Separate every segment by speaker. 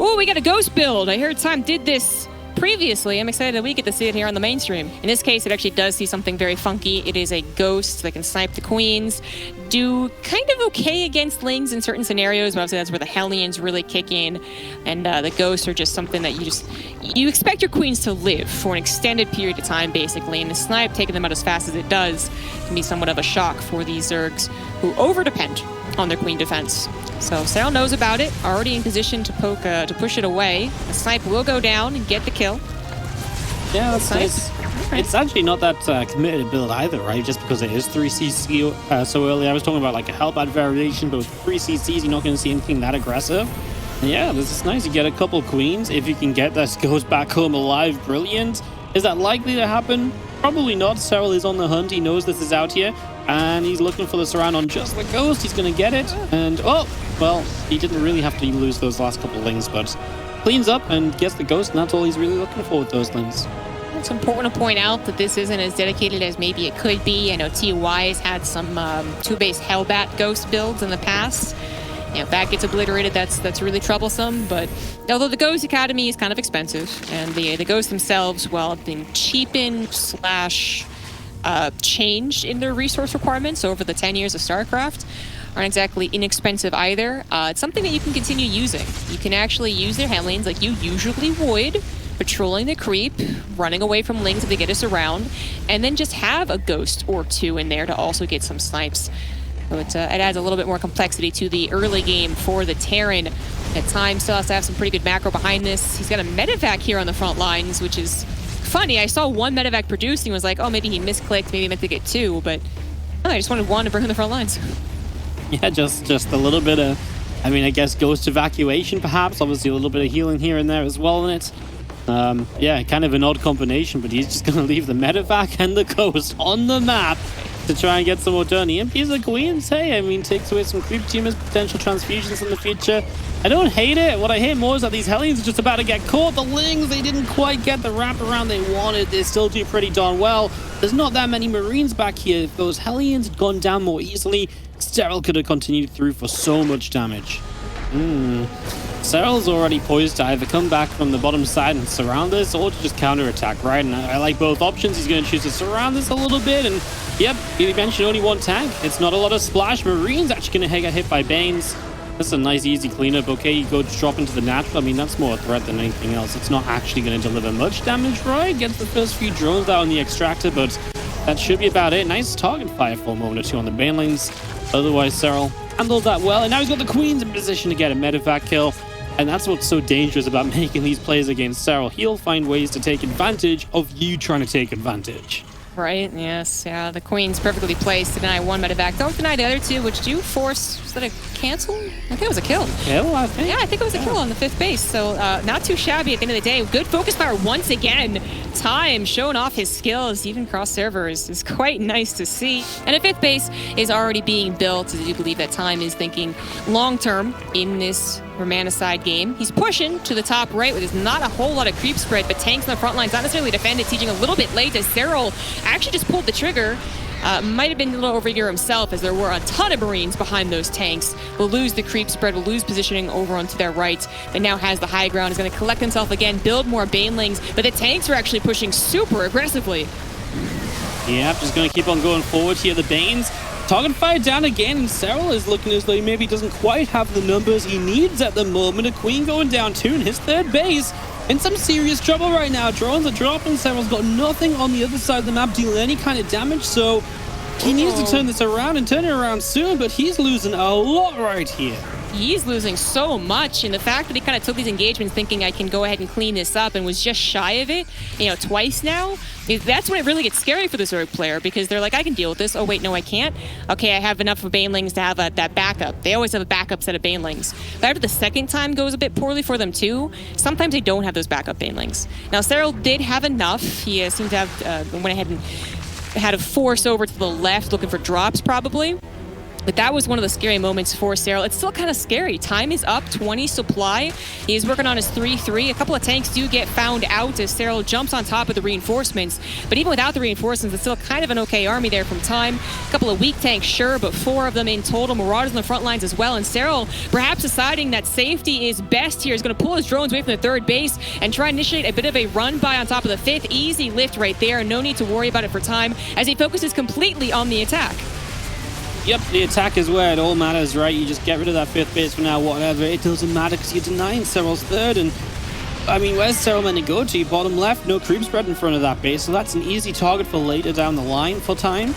Speaker 1: Oh, we got a ghost build. I heard Time did this previously. I'm excited that we get to see it here on the mainstream. In this case, it actually does see something very funky. It is a ghost that can snipe the queens, do kind of okay against lings in certain scenarios, but obviously that's where the Hellions really kick in, and the ghosts are just something that you expect your queens to live for an extended period of time, basically, and the snipe, taking them out as fast as it does, can be somewhat of a shock for these Zergs who over-depend on their queen defense. So Serral knows about it, already in position to poke, to push it away. The snipe will go down and get the kill.
Speaker 2: Yeah, that's nice. It's actually not that committed build either, right? Just because it is 3cc so early. I was talking about like a Hellbat variation, but with 3cc's, you're not going to see anything that aggressive. And yeah, this is nice. You get a couple queens. If you can get this ghost back home alive, brilliant. Is that likely to happen? Probably not. Serral is on the hunt. He knows this is out here, and he's looking for the surround on just the ghost. He's going to get it. And, oh, well, he didn't really have to lose those last couple lings, but cleans up and gets the ghost, and that's all he's really looking for with those lings.
Speaker 1: It's important to point out that this isn't as dedicated as maybe it could be. I know TY has had some 2-base Hellbat ghost builds in the past. You know, if that gets obliterated, that's really troublesome. But although the Ghost Academy is kind of expensive, and the ghosts themselves, well, have been cheapened / changed in their resource requirements over the 10 years of Starcraft, aren't exactly inexpensive either. It's something that you can continue using. You can actually use their Hellions like you usually would, patrolling the creep, running away from lings if they get us around, and then just have a ghost or two in there to also get some snipes. So it adds a little bit more complexity to the early game for the Terran. At times, still has to have some pretty good macro behind this. He's got a medevac here on the front lines, which is funny. I saw one medevac producing, was like, oh, maybe he misclicked, maybe he meant to get two, but no, I just wanted one to bring on the front lines.
Speaker 2: Yeah, just a little bit of, I mean, I guess ghost evacuation perhaps. Obviously a little bit of healing here and there as well in it. Yeah, kind of an odd combination, but he's just going to leave the medevac and the ghost on the map to try and get some more done. EMPs are queens, hey, I mean, takes away some creep tumors, potential transfusions in the future. I don't hate it. What I hate more is that these Hellions are just about to get caught. The lings, they didn't quite get the wraparound they wanted. They still do pretty darn well. There's not that many Marines back here. If those Hellions had gone down more easily, Serral could have continued through for so much damage. Serral's already poised to either come back from the bottom side and surround this, or to just counterattack, right? And I like both options. He's going to choose to surround this a little bit, and yep, he mentioned only one tank. It's not a lot of splash. Marine's actually going to get hit by Banes. That's a nice, easy cleanup. Okay, you go drop into the natural. I mean, that's more a threat than anything else. It's not actually going to deliver much damage, right? Gets the first few drones out on the extractor, but that should be about it. Nice target fire for a moment or two on the banelings. Otherwise, Serral handled that well, and now he's got the queens in position to get a medevac kill. And that's what's so dangerous about making these plays against Serral. He'll find ways to take advantage of you trying to take advantage.
Speaker 1: Right, yes. Yeah, the queen's perfectly placed to deny one medevac. Don't deny the other two, which do force... Was that a cancel? I think it was a kill.
Speaker 2: Kill, I think?
Speaker 1: Yeah, I think it was a kill on the 5th base. So not too shabby at the end of the day. Good focus fire once again. Time showing off his skills, even cross servers, is quite nice to see. And a 5th base is already being built. I do believe that Time is thinking long-term in this Romanicide game. He's pushing to the top right, where there's not a whole lot of creep spread, but tanks on the front lines, not necessarily defended, sieging a little bit late as Serral actually just pulled the trigger. Might have been a little overeager himself, as there were a ton of Marines behind those tanks. Will lose the creep spread, will lose positioning over onto their right, but now has the high ground, is going to collect himself again, build more banelings, but the tanks are actually pushing super aggressively.
Speaker 2: Yeah, just going to keep on going forward here. The Banes target fire down again, and Serral is looking as though he maybe doesn't quite have the numbers he needs at the moment. A queen going down too in his 3rd base. In some serious trouble right now. Drones are dropping. Serral's got nothing on the other side of the map dealing any kind of damage, so he needs to turn this around and turn it around soon, but he's losing a lot right here.
Speaker 1: He's losing so much, and the fact that he kind of took these engagements thinking I can go ahead and clean this up and was just shy of it, you know, twice now, that's when it really gets scary for the Zerg player, because they're like, I can deal with this. Oh, wait, no, I can't. Okay, I have enough of banelings to have that backup. They always have a backup set of banelings. But after the second time goes a bit poorly for them too, sometimes they don't have those backup banelings. Now, Serral did have enough. He seemed to have went ahead and had a force over to the left looking for drops probably. But that was one of the scary moments for Serral. It's still kind of scary. Time is up, 20 supply. He's working on his 3-3. A couple of tanks do get found out as Serral jumps on top of the reinforcements. But even without the reinforcements, it's still kind of an okay army there from Time. A couple of weak tanks, sure, but 4 of them in total. Marauders on the front lines as well. And Serral, perhaps deciding that safety is best here, is going to pull his drones away from the third base and try and initiate a bit of a run by on top of the 5th. Easy lift right there. No need to worry about it for Time as he focuses completely on the attack.
Speaker 2: Yep, the attack is where it all matters, right? You just get rid of that 5th base for now, whatever. It doesn't matter because you're denying Serral's 3rd. And, I mean, where's Serral meant to go to? Bottom left, no creep spread in front of that base. So that's an easy target for later down the line for Time.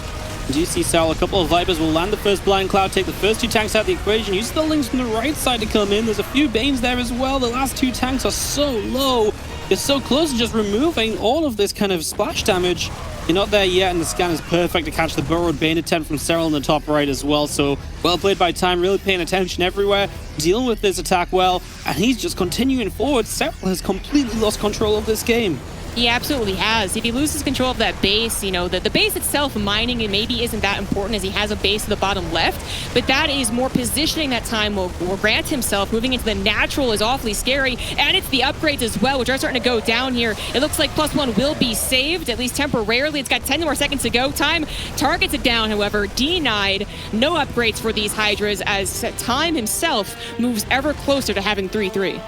Speaker 2: And you see Serral, a couple of Vipers will land the first Blind Cloud, take the first 2 tanks out of the equation. Use the Lings from the right side to come in. There's a few Banes there as well. The last 2 tanks are so low. You're so close to just removing all of this kind of splash damage. You're not there yet, and the scan is perfect to catch the burrowed Bane attempt from Serral in the top right as well. So, well played by Time, really paying attention everywhere, dealing with this attack well, and he's just continuing forward. Serral has completely lost control of this game.
Speaker 1: He absolutely has. If he loses control of that base, you know, the base itself, mining, it maybe isn't that important as he has a base to the bottom left, but that is more positioning that Time will grant himself. Moving into the natural is awfully scary, and it's the upgrades as well, which are starting to go down here. It looks like +1 will be saved, at least temporarily. It's got 10 more seconds to go. Time targets it down, however, denied. No upgrades for these Hydras as Time himself moves ever closer to having 3-3.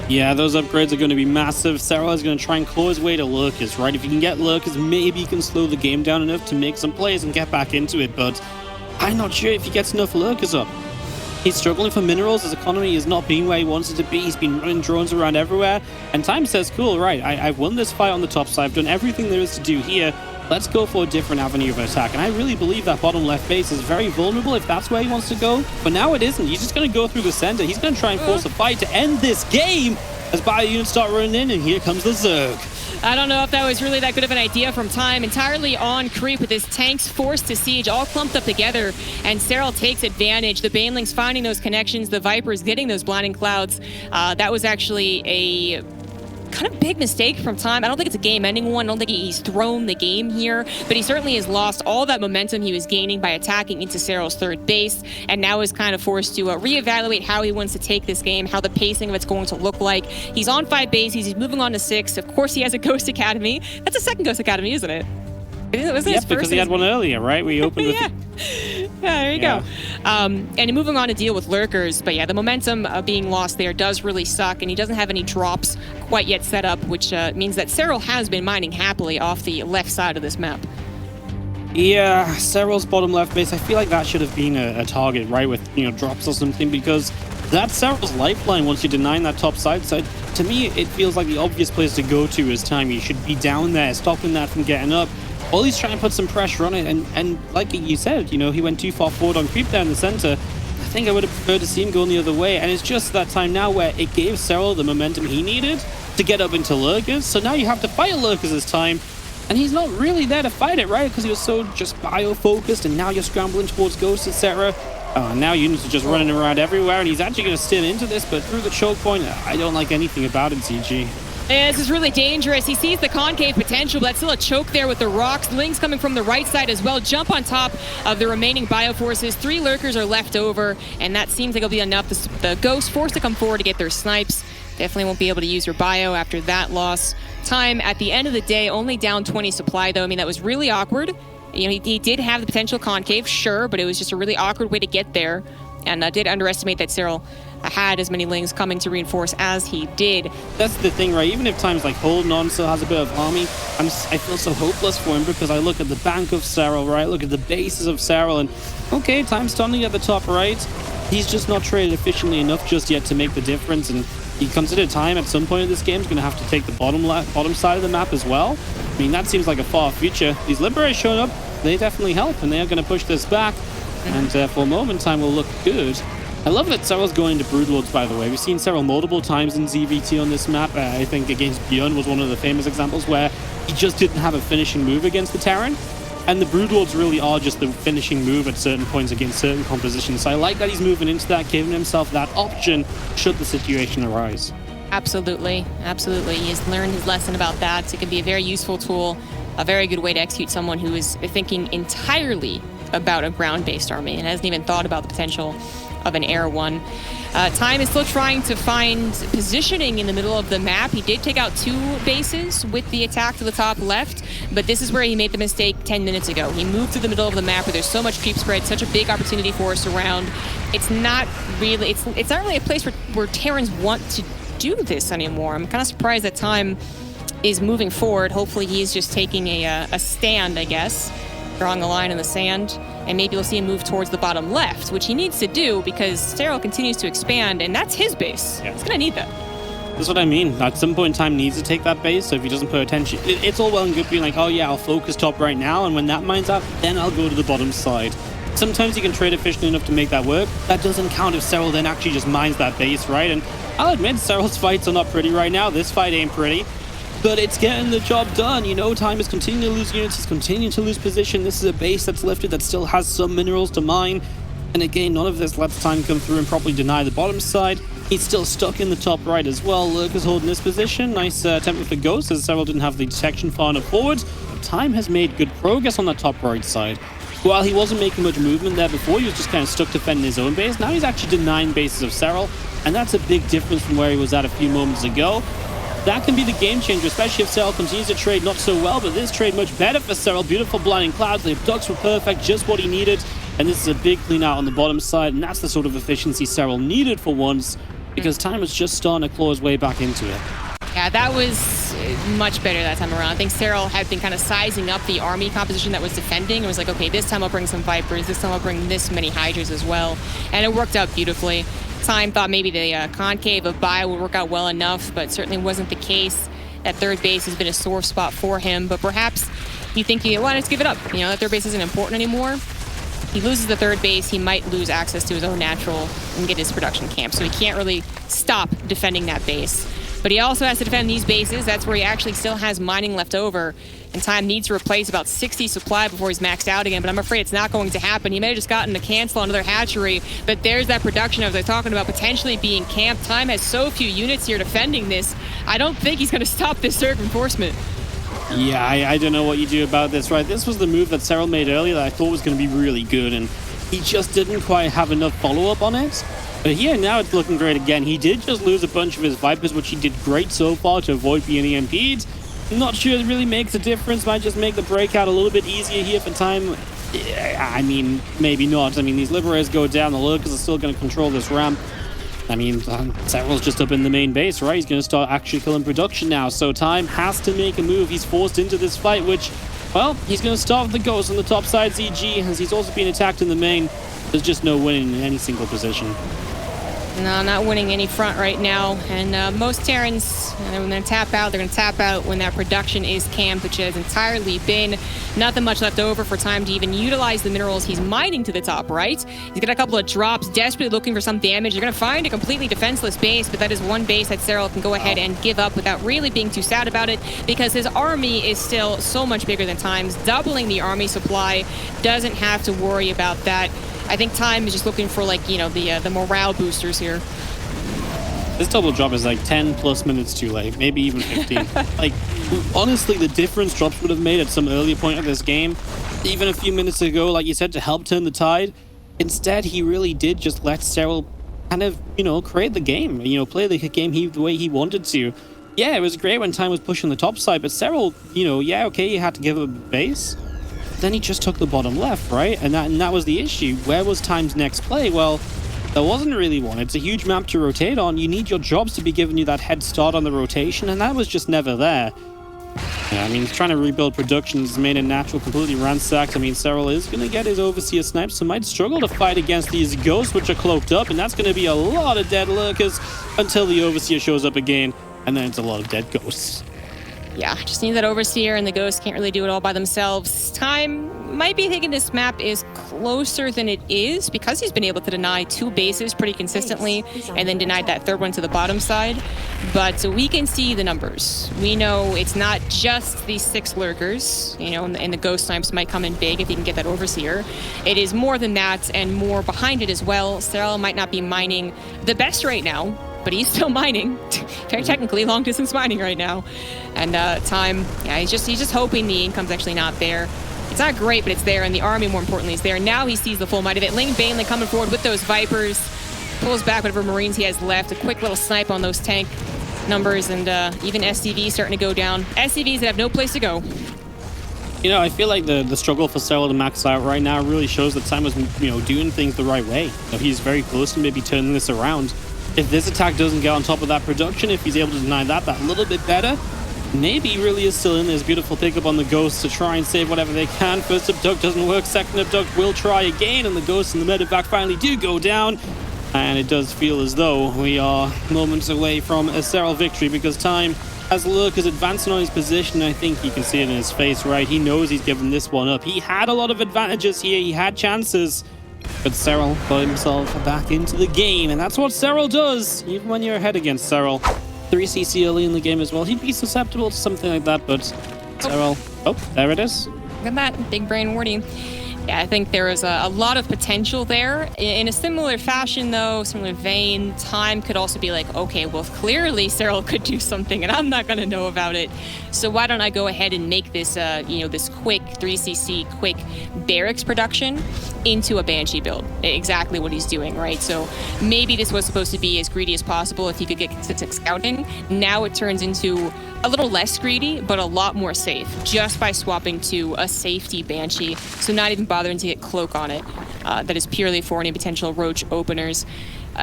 Speaker 2: Yeah, those upgrades are going to be massive. Serral is going to try and claw his way to Lurkers, right? If you can get Lurkers, maybe you can slow the game down enough to make some plays and get back into it, but I'm not sure if he gets enough Lurkers up. He's struggling for minerals. His economy is not being where he wants it to be. He's been running drones around everywhere, and Time says, cool, right, I've won this fight on the top side. I've done everything there is to do here. Let's go for a different avenue of attack. And I really believe that bottom left base is very vulnerable if that's where he wants to go. But now it isn't. He's just going to go through the center. He's going to try and force a fight to end this game as bio units start running in, and here comes the Zerg.
Speaker 1: I don't know if that was really that good of an idea from Time. Entirely on creep with his tanks forced to siege, all clumped up together, and Serral takes advantage. The Banelings finding those connections, the Vipers getting those blinding clouds. That was actually a kind of big mistake from Time. I don't think it's a game-ending one. I don't think he's thrown the game here, but he certainly has lost all that momentum he was gaining by attacking into Serral's third base, and now is kind of forced to reevaluate how he wants to take this game, how the pacing of it's going to look like. He's on 5 bases. He's moving on to 6. Of course, he has a Ghost Academy. That's a second Ghost Academy, isn't it?
Speaker 2: Yes, because he had one earlier, right? We opened with...
Speaker 1: Yeah, there you go. And moving on to deal with Lurkers. But yeah, the momentum being lost there does really suck, and he doesn't have any drops quite yet set up, which means that Serral has been mining happily off the left side of this map.
Speaker 2: Yeah, Serral's bottom left base, I feel like that should have been a target, right, with, you know, drops or something, because that's Serral's lifeline once you deny that top side. So to me, it feels like the obvious place to go to is Time. You should be down there, stopping that from getting up. All he's trying to put some pressure on it, and like you said, you know, he went too far forward on creep down the center. I think I would have preferred to see him going the other way, and it's just that time now where it gave Serral the momentum he needed to get up into Lurkers. So now you have to fight Lurkers this time, and he's not really there to fight it, right? Because he was so just bio-focused, and now you're scrambling towards Ghosts, etc. Now units are just running around everywhere, and he's actually going to stim into this, but through the choke point, I don't like anything about it, ZG.
Speaker 1: Yeah, this is really dangerous. He sees the concave potential, but that's still a choke there with the rocks. Lings coming from the right side as well. Jump on top of the remaining bioforces. 3 Lurkers are left over, and that seems like it'll be enough. The Ghosts forced to come forward to get their snipes. Definitely won't be able to use your bio after that loss. Time, at the end of the day, only down 20 supply, though. I mean, that was really awkward. You know, he did have the potential concave, sure, but it was just a really awkward way to get there. And I did underestimate that Serral had as many Lings coming to reinforce as he did.
Speaker 2: That's the thing, right? Even if Time's like holding on, still has a bit of army, I feel so hopeless for him because I look at the bank of Serral, right? Look at the bases of Serral, and okay, Time's standing at the top right. He's just not traded efficiently enough just yet to make the difference, and you consider Time at some point in this game is going to have to take the bottom side of the map as well. I mean, that seems like a far future. These Liberators showing up, they definitely help, and they are going to push this back, and for a moment, Time will look good. I love that Serral's going into Broodlords, by the way. We've seen Serral multiple times in ZVT on this map. I think against Bjorn was one of the famous examples where he just didn't have a finishing move against the Terran. And the Broodlords really are just the finishing move at certain points against certain compositions. So I like that he's moving into that, giving himself that option should the situation arise.
Speaker 1: Absolutely. Absolutely. He has learned his lesson about that. It can be a very useful tool, a very good way to execute someone who is thinking entirely about a ground-based army and hasn't even thought about the potential of an air one. Time is still trying to find positioning in the middle of the map. He did take out 2 bases with the attack to the top left, but this is where he made the mistake 10 minutes ago. He moved to the middle of the map where there's so much creep spread, such a big opportunity for us around. It's not really a place where Terrans want to do this anymore. I'm kind of surprised that Time is moving forward. Hopefully he's just taking a stand, I guess, drawing a line in the sand, and maybe we'll see him move towards the bottom left, which he needs to do because Serral continues to expand, and that's his base. Yeah. He's going to need that.
Speaker 2: That's what I mean. At some point in time, needs to take that base, so if he doesn't pay attention, it's all well and good being like, oh yeah, I'll focus top right now, and when that mine's up, then I'll go to the bottom side. Sometimes you can trade efficiently enough to make that work. That doesn't count if Serral then actually just mines that base, right? And I'll admit, Serral's fights are not pretty right now. This fight ain't pretty. But it's getting the job done. You know, Time is continuing to lose units. He's continuing to lose position. This is a base that's lifted that still has some minerals to mine. And again, none of this lets Time come through and properly deny the bottom side. He's still stuck in the top right as well. Lurker's holding this position. Nice attempt with the Ghost, as Serral didn't have the detection far enough forward. Time has made good progress on that top right side. While he wasn't making much movement there before, he was just kind of stuck defending his own base. Now he's actually denying bases of Serral. And that's a big difference from where he was at a few moments ago. That can be the game changer, especially if Serral continues to trade not so well, but this trade much better for Serral. Beautiful blinding clouds, the abducts were perfect, just what he needed. And this is a big clean out on the bottom side, and that's the sort of efficiency Serral needed for once, because Time was just starting to claw his way back into it.
Speaker 1: Yeah, that was much better that time around. I think Serral had been kind of sizing up the army composition that was defending. It was like, okay, this time I'll bring some Vipers, this time I'll bring this many Hydras as well. And it worked out beautifully. Time thought maybe the concave of Bio would work out well enough, but certainly wasn't the case. That third base has been a sore spot for him, but perhaps you think, well, let's give it up. You know, that third base isn't important anymore. He loses the third base, he might lose access to his own natural and get his production camp, so he can't really stop defending that base. But he also has to defend these bases. That's where he actually still has mining left over. And Time needs to replace about 60 supply before he's maxed out again, but I'm afraid it's not going to happen. He may have just gotten to cancel another hatchery, but there's that production I was talking about potentially being camped. Time has so few units here defending this. I don't think he's going to stop this Zerg reinforcement.
Speaker 2: Yeah, I don't know what you do about this, right? This was the move that Serral made earlier that I thought was going to be really good, and he just didn't quite have enough follow-up on it. But here, now it's looking great again. He did just lose a bunch of his Vipers, which he did great so far to avoid being EMP'd. Not sure it really makes a difference. Might just make the breakout a little bit easier here for Time. Yeah, I mean, maybe not. I mean, these Liberators go down. The Lurkers are still going to control this ramp. I mean, Serral's just up in the main base, right? He's going to start actually killing production now. So Time has to make a move. He's forced into this fight, which, well, he's going to start with the Ghost on the top side, ZG, as he's also being attacked in the main. There's just no winning in any single position.
Speaker 1: No, not winning any front right now. And most Terrans, when they tap out, they're going to tap out when that production is camped, which has entirely been nothing much left over for Time to even utilize the minerals he's mining to the top, right? He's got a couple of drops, desperately looking for some damage. You're going to find a completely defenseless base, but that is one base that Serral can go ahead and give up without really being too sad about it, because his army is still so much bigger than Time's. Doubling the army supply, doesn't have to worry about that. I think Time is just looking for, like, you know, the morale boosters here.
Speaker 2: This double drop is like 10 plus minutes too late, maybe even 15. Like, honestly, the difference drops would have made at some earlier point of this game, even a few minutes ago, like you said, to help turn the tide. Instead, he really did just let Serral kind of, you know, create the game, you know, play the game the way he wanted to. Yeah, it was great when Time was pushing the top side, but Serral, you know, yeah, okay, he had to give up a base. Then he just took the bottom left, right? And that was the issue. Where was Time's next play? Well, there wasn't really one. It's a huge map to rotate on. You need your jobs to be giving you that head start on the rotation, and that was just never there. Yeah, I mean, he's trying to rebuild production. He's made a natural completely ransacked. I mean, Serral is going to get his Overseer snipes, so might struggle to fight against these Ghosts, which are cloaked up, and that's going to be a lot of dead Lurkers until the Overseer shows up again, and then it's a lot of dead Ghosts.
Speaker 1: Yeah, just need that Overseer, and the Ghosts can't really do it all by themselves. Time might be thinking this map is closer than it is because he's been able to deny 2 bases pretty consistently and then denied that third one to the bottom side. But we can see the numbers. We know it's not just these 6 Lurkers, you know, and the Ghost snipes might come in big if he can get that Overseer. It is more than that and more behind it as well. Serral might not be mining the best right now, but he's still mining. Very technically long distance mining right now. And Time, yeah, he's just hoping the income's actually not there. It's not great, but it's there, and the army, more importantly, is there. Now he sees the full might of it. Ling Bainley coming forward with those Vipers, pulls back whatever Marines he has left. A quick little snipe on those tank numbers, and even SCVs starting to go down. SCVs that have no place to go.
Speaker 2: You know, I feel like the struggle for Serral to max out right now really shows that Time was, you know, doing things the right way. You know, he's very close to maybe turning this around. If this attack doesn't get on top of that production, if he's able to deny that little bit better, maybe he really is still in this beautiful pickup on the Ghosts to try and save whatever they can. First abduct doesn't work, second abduct will try again, and the Ghosts and the medevac finally do go down. And it does feel as though we are moments away from a Serral victory, because Time, as Lurk is advancing on his position, I think you can see it in his face, right? He knows he's given this one up. He had a lot of advantages here, he had chances, but Serral got himself back into the game, and that's what Serral does, even when you're ahead against Serral. 3cc early in the game as well. He'd be susceptible to something like that, but Serral... Oh, there it is.
Speaker 1: Look at that, big brain warning. Yeah, I think there is a lot of potential there. In a similar fashion, though, similar vein, Time could also be like, okay, well, clearly Serral could do something, and I'm not going to know about it. So why don't I go ahead and make this, you know, this quick 3cc, quick barracks production into a Banshee build? Exactly what he's doing, right? So maybe this was supposed to be as greedy as possible if he could get consistent scouting. Now it turns into a little less greedy, but a lot more safe, just by swapping to a safety Banshee. So not even bothering to get Cloak on it. That is purely for any potential Roach openers.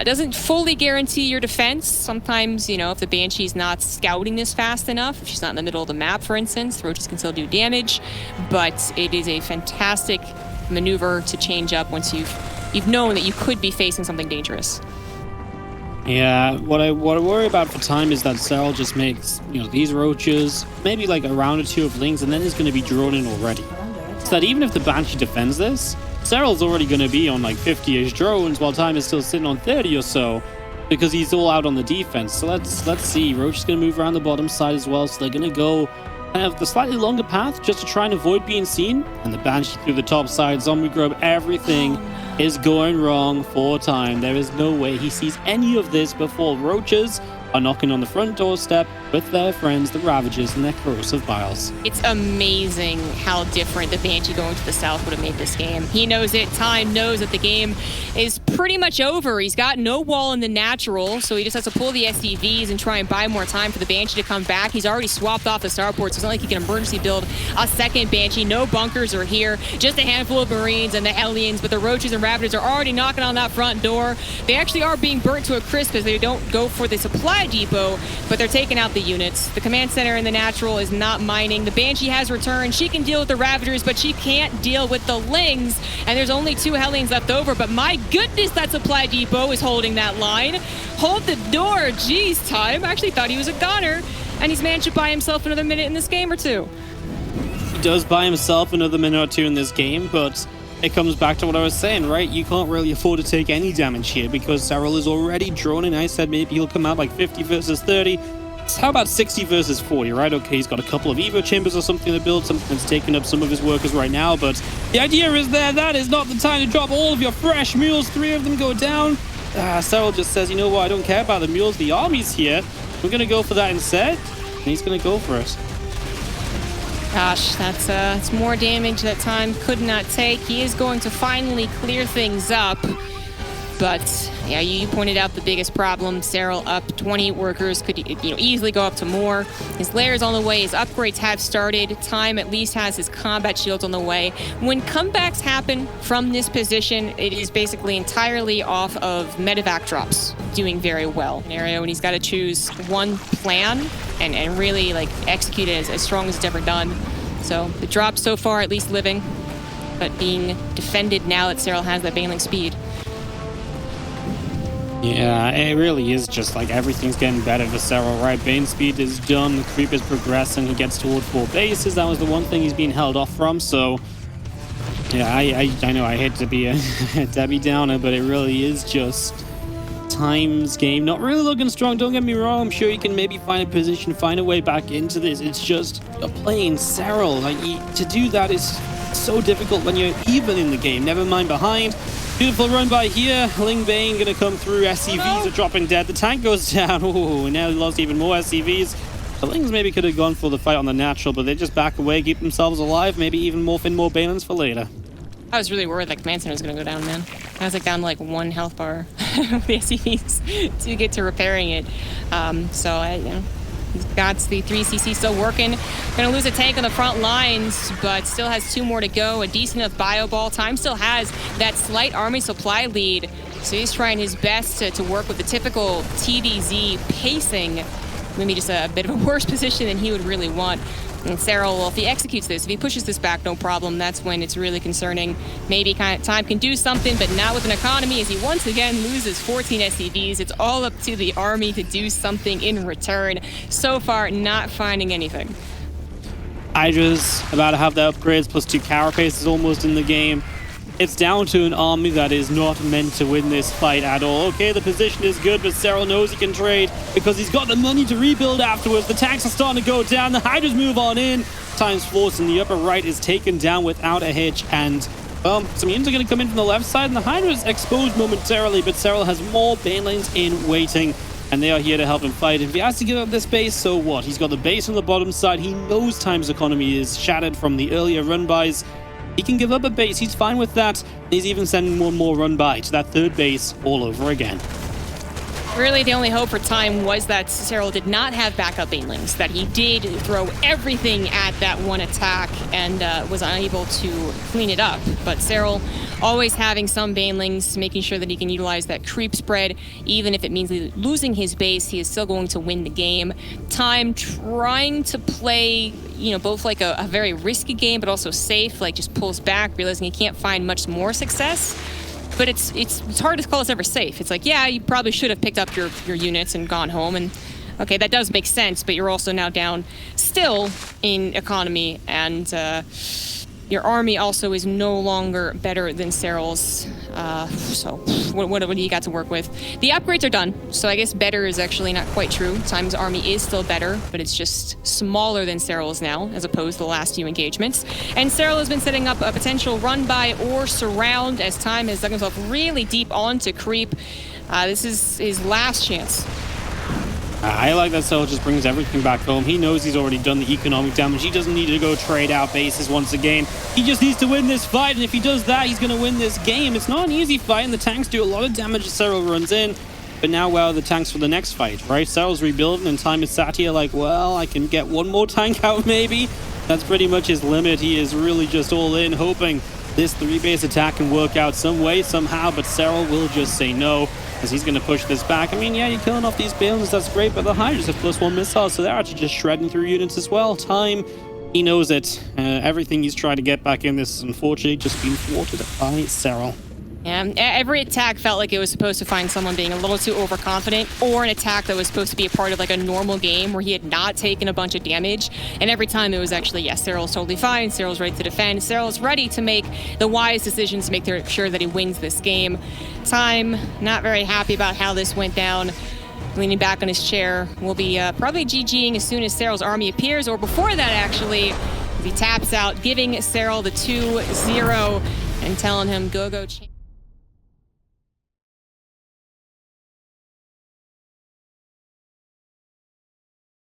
Speaker 1: Doesn't fully guarantee your defense. Sometimes, you know, if the Banshee's not scouting this fast enough, if she's not in the middle of the map, for instance, Roaches can still do damage. But it is a fantastic maneuver to change up once you've known that you could be facing something dangerous.
Speaker 2: Yeah, what I worry about for Time is that Serral just makes, you know, these Roaches, maybe like a round or two of Lings, and then he's going to be drawn in already. So that even if the Banshee defends this, Serral's already going to be on like 50-ish drones, while Time is still sitting on 30 or so, because he's all out on the defense. So let's see. Roach is going to move around the bottom side as well, so they're going to go kind of the slightly longer path just to try and avoid being seen. And the Banshee through the top side, Zombie Grub, everything is going wrong for Time. There is no way he sees any of this before Roaches are knocking on the front doorstep with their friends, the Ravagers, and their corrosive biles.
Speaker 1: It's amazing how different the Banshee going to the south would have made this game. He knows it. Time knows that the game is pretty much over. He's got no wall in the natural, so he just has to pull the SCVs and try and buy more time for the Banshee to come back. He's already swapped off the starports, so it's not like he can emergency build a second Banshee. No bunkers are here, just a handful of Marines and the Hellions, but the Roaches and Ravagers are already knocking on that front door. They actually are being burnt to a crisp as they don't go for the supply depot, but they're taking out the units. The command center in the natural is not mining. The Banshee has returned. She can deal with the Ravagers, but she can't deal with the Lings, and there's only 2 Hellions left over, but my goodness, that supply depot is holding that line. Hold the door. Jeez, Time. I actually thought he was a goner, and he's managed to buy himself another minute in this game or two.
Speaker 2: He does buy himself another minute or two in this game, but it comes back to what I was saying, right? You can't really afford to take any damage here because Serral is already drawn in. I said maybe he'll come out like 50 versus 30. So how about 60 versus 40, right? Okay, he's got a couple of Evo chambers or something to build, something that's taking up some of his workers right now, but the idea is that is not the time to drop all of your fresh mules. 3 of them go down. Serral just says, you know what, I don't care about the mules, the army's here. We're going to go for that instead, and he's going to go for it.
Speaker 1: Gosh, that's more damage that Time could not take. He is going to finally clear things up. But yeah, you pointed out the biggest problem. Serral up 20 workers, could easily go up to more. His lair's on the way. His upgrades have started. Time at least has his combat shields on the way. When comebacks happen from this position, it is basically entirely off of medevac drops doing very well. Scenario, and he's got to choose one plan and really like execute it as strong as it's ever done. So the drops so far at least living, but being defended now that Serral has that Baneling speed.
Speaker 2: Yeah, it really is just like everything's getting better for Serral, right? Bane speed is done, the creep is progressing, he gets toward 4 bases. That was the one thing he's being held off from, so yeah, I know I hate to be a Debbie Downer, but it really is just Time's game. Not really looking strong, don't get me wrong. I'm sure you can maybe find a position, find a way back into this. It's just a plain Serral. Like, to do that is so difficult when you're even in the game, never mind behind. Beautiful run by here. Ling Bane gonna come through. SCVs are dropping dead. The tank goes down. Oh, now he lost even more SCVs. The Lings maybe could have gone for the fight on the natural, but they just back away, keep themselves alive, maybe even morph in more Balins for later.
Speaker 1: I was really worried that Command Center was going to go down, man. I was like down to like 1 health bar with the SCVs to get to repairing it. He's got the 3CC still working. Gonna lose a tank on the front lines, but still has 2 more to go. A decent enough bio ball. Time still has that slight army supply lead. So he's trying his best to work with the typical TDZ pacing. Maybe just a bit of a worse position than he would really want. And Serral, well, if he executes this, if he pushes this back, no problem. That's when it's really concerning. Maybe Time can do something, but not with an economy, as he once again loses 14 SCVs. It's all up to the army to do something in return. So far, not finding anything.
Speaker 2: Hydra's about to have the upgrades, plus 2 carapaces almost in the game. It's down to an army that is not meant to win this fight at all. Okay, the position is good, but Serral knows he can trade because he's got the money to rebuild afterwards. The tanks are starting to go down. The Hydras move on in. Times Force in the upper right is taken down without a hitch. And, some units are going to come in from the left side, and the Hydra's exposed momentarily, but Serral has more Banelings in waiting. And they are here to help him fight. If he has to give up this base, so what? He's got the base on the bottom side. He knows Time's economy is shattered from the earlier run-bys. He can give up a base, he's fine with that. He's even sending one more run by to that 3rd base all over again.
Speaker 1: Really, the only hope for Time was that Serral did not have backup Banelings, that he did throw everything at that one attack and was unable to clean it up. But Serral always having some Banelings, making sure that he can utilize that creep spread. Even if it means losing his base, he is still going to win the game. Time trying to play, both like a very risky game, but also safe, like just pulls back, realizing he can't find much more success. But it's hard to call this ever safe. It's like, yeah, you probably should have picked up your units and gone home. And okay, that does make sense, but you're also now down still in economy. And your army also is no longer better than Serral's. So what do you got to work with? The upgrades are done. So I guess better is actually not quite true. Time's army is still better, but it's just smaller than Serral's now, as opposed to the last few engagements. And Serral has been setting up a potential run-by or surround as Time has dug himself really deep onto creep. This is his last chance.
Speaker 2: I like that Serral just brings everything back home. He knows he's already done the economic damage. He doesn't need to go trade out bases once again. He just needs to win this fight, and if he does that, he's going to win this game. It's not an easy fight, and the tanks do a lot of damage as Serral runs in. But now, where are the tanks for the next fight, right? Serral's rebuilding, and Time is sat here like, well, I can get one more tank out, maybe. That's pretty much his limit. He is really just all in, hoping this 3-base attack can work out some way, somehow, but Serral will just say no, as he's going to push this back. I mean, yeah, you're killing off these Balins, that's great, but the Hydras have +1 missiles, so they're actually just shredding through units as well. Time, he knows it. Everything he's trying to get back in this is unfortunately just being thwarted by Serral.
Speaker 1: Yeah, every attack felt like it was supposed to find someone being a little too overconfident, or an attack that was supposed to be a part of like a normal game where he had not taken a bunch of damage. And every time it was actually, yes, Serral's totally fine, Serral's ready to defend, Serral's ready to make the wise decisions to make sure that he wins this game. Time, not very happy about how this went down. Leaning back on his chair, will be probably GGing as soon as Serral's army appears, or before that actually, as he taps out, giving Serral the 2-0 and telling him, go.